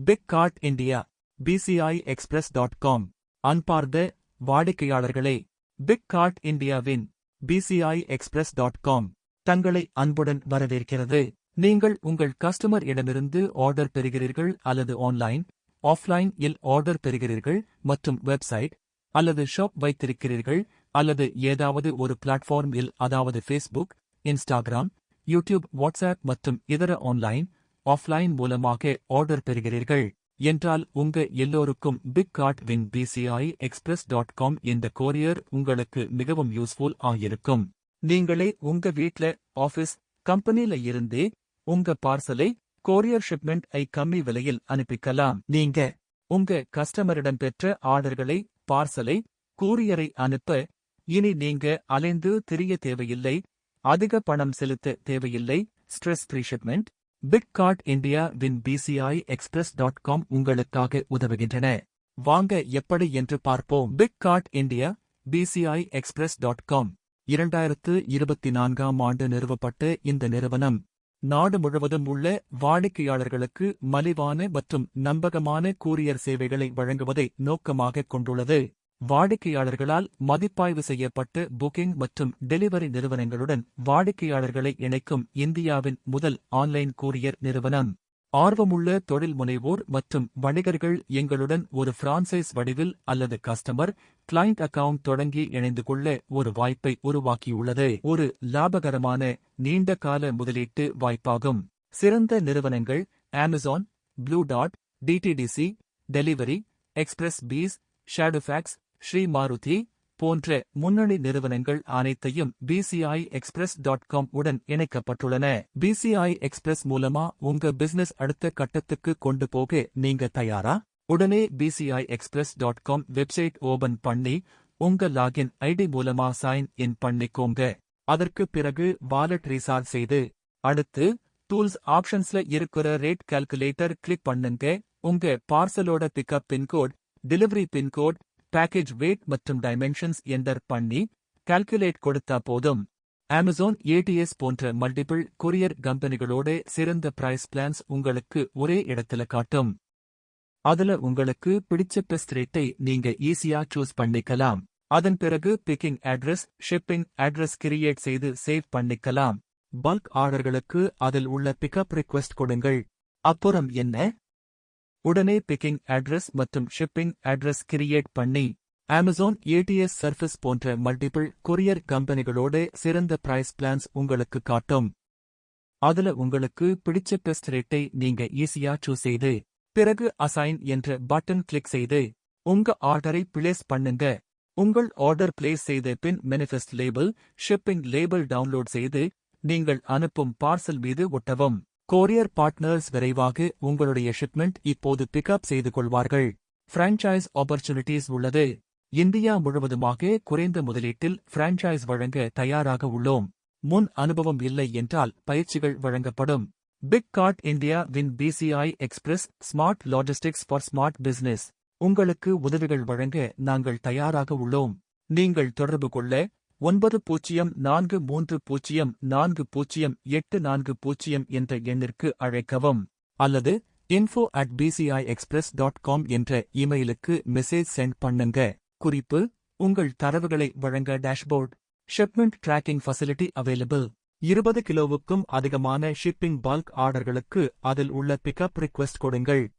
Big card India bciexpress.com அன்பார்ந்த வாடிக்கையாளர்களே, big card இந்தியாவின் bciexpress.com தங்களை அன்புடன் வரவேற்கிறது. நீங்கள் உங்கள் கஸ்டமர் இடமிருந்து ஆர்டர் பெறுகிறீர்கள் அல்லது ஆன்லைன், ஆஃப்லைன் இல் ஆர்டர் பெறுகிறீர்கள் மற்றும் வெப்சைட் அல்லது ஷாப் வைத்திருக்கிறீர்கள் அல்லது ஏதாவது ஒரு பிளாட்ஃபார்ம் இல் அதாவது ஃபேஸ்புக், இன்ஸ்டாகிராம், யூடியூப், வாட்ஸ்ஆப் மற்றும் இதர ஆன்லைன், ஆஃப்லைன் மூலமாக ஆர்டர் பெறுகிறீர்கள் என்றால் உங்க எல்லோருக்கும் பிக் கார்ட் வின் bciexpress.com இந்த கொரியர் உங்களுக்கு மிகவும் யூஸ்ஃபுல் ஆகிருக்கும். நீங்களே உங்க வீட்ல, ஆபீஸ், கம்பெனில இருந்தே உங்க பார்சலை கொரியர் ஷிப்மெண்ட் ஐ கம்மி விலையில் அனுப்பிக்கலாம். நீங்க உங்க கஸ்டமரிடம் பெற்ற ஆர்டர்களை, பார்சலை, கூரியரை அனுப்ப இனி நீங்க அலைந்து திரிய தேவையில்லை, அதிக பணம் செலுத்த தேவையில்லை. Stress free shipment big card India வின் bciexpress.com உங்களுக்காக உதவுகின்றன. வாங்க எப்படி என்று பார்ப்போம். பிக் கார்ட் இந்தியா bciexpress.com 2024ஆம் ஆண்டு நிறுவப்பட்ட இந்த நிறுவனம் நாடு முழுவதும் உள்ள வாடிக்கையாளர்களுக்கு மலிவான மற்றும் நம்பகமான கூரியர் சேவைகளை வழங்குவதை நோக்கமாகக் கொண்டுள்ளது. வாடிக்கையாளர்களால் மதிப்பாய்வு செய்யப்பட்ட புக்கிங் மற்றும் டெலிவரி நிறுவனங்களுடன் வாடிக்கையாளர்களை இணைக்கும் இந்தியாவின் முதல் ஆன்லைன் கூரியர் நிறுவனம். ஆர்வமுள்ள தொழில் முனைவோர் மற்றும் வணிகர்கள் எங்களுடன் ஒரு பிரான்சைஸ் வடிவில் அல்லது கஸ்டமர் கிளையண்ட் அக்கவுண்ட் தொடங்கி இணைந்து கொள்ள ஒரு வாய்ப்பை உருவாக்கியுள்ளது. ஒரு லாபகரமான நீண்ட கால முதலீட்டு வாய்ப்பாகும். சிறந்த நிறுவனங்கள் அமேசான், ப்ளூ டாட், DTDC, Delhivery, Xpressbees, Shadowfax, Shree Maruti போன்ற முன்னணி நிறுவனங்கள் அனைத்தையும் bciexpress.com உடன் இணைக்கப்பட்டுள்ளன. bciexpress மூலமா உங்க பிசினஸ் அடுத்த கட்டத்துக்கு கொண்டு போக நீங்க தயாரா? உடனே bciexpress.com வெப்சைட் ஓபன் பண்ணி உங்க லாகின் ஐடி மூலமா சைன் இன் பண்ணிக்கோங்க. அதற்கு பிறகு வாலெட் ரீசார்ஜ் செய்து அடுத்து டூல்ஸ் ஆப்ஷன்ஸ்ல இருக்கிற ரேட் கால்குலேட்டர் கிளிக் பண்ணுங்க. உங்க பார்சலோட pickup pincode, delivery pincode, package weight மற்றும் டைமென்ஷன்ஸ் என்டர் பண்ணி கால்குலேட் கொடுத்தா போதும். அமேசான், ஏடிஎஸ் போன்ற மல்டிபிள் கொரியர் கம்பெனிகளோட சிறந்த பிரைஸ் பிளான்ஸ் உங்களுக்கு ஒரே இடத்துல காட்டும். அதுல உங்களுக்கு பிடிச்ச பெஸ்ட் ரேட்டை நீங்க ஈஸியா சூஸ் பண்ணிக்கலாம். அதன் பிறகு picking address, shipping address create செய்து சேவ் பண்ணிக்கலாம். பல்க் ஆர்டர்களுக்கு அதில் உள்ள பிக்கப் ரிக்வெஸ்ட் கொடுங்கள். அப்புறம் என்ன? உடனே பிக்கிங் அட்ரஸ் மற்றும் ஷிப்பிங் அட்ரஸ் கிரியேட் பண்ணி அமேசான், ஏடிஎஸ் சர்வீஸ் போன்ற மல்டிபிள் கொரியர் கம்பெனிகளோட சிறந்த பிரைஸ் பிளான்ஸ் உங்களுக்கு காட்டும். அதுல உங்களுக்கு பிடிச்ச பெஸ்ட் ரேட்டை நீங்க ஈஸியா சூஸ் செய்து பிறகு அசைன் என்ற பட்டன் கிளிக் செய்து உங்க ஆர்டரை பிளேஸ் பண்ணுங்க. உங்கள் ஆர்டர் பிளேஸ் செய்த பின் manifest label, shipping label download செய்து நீங்கள் அனுப்பும் பார்சல் மீது ஒட்டவும். கொரியர் பார்ட்னர்ஸ் விரைவாக உங்களுடைய ஷிப்மெண்ட் இப்போது பிக்கப் செய்து கொள்வார்கள். பிரான்சைஸ் ஆப்பர்ச்சுனிட்டிஸ் உள்ளது. இந்தியா முழுவதுமாக குறைந்த முதலீட்டில் பிரான்சைஸ் வழங்க தயாராக உள்ளோம். முன் அனுபவம் இல்லை என்றால் பயிற்சிகள் வழங்கப்படும். பிக் கார்ட் இந்தியா வின் bciexpress smart logistics for smart business உங்களுக்கு உதவிகள் வழங்க நாங்கள் தயாராக உள்ளோம். நீங்கள் தொடர்பு கொள்ள 9043040840 என்ற எண்ணிற்கு அழைக்கவும் அல்லது info@bciexpress.com என்ற இமெயிலுக்கு மெசேஜ் சென்ட் பண்ணுங்க. குறிப்பு: உங்கள் தரவுகளை வழங்க dashboard. Shipment tracking facility available. 20 கிலோவுக்கும் அதிகமான ஷிப்பிங் பல்க் ஆர்டர்களுக்கு அதில் உள்ள பிக்கப் ரிக்வெஸ்ட் கொடுங்கள்.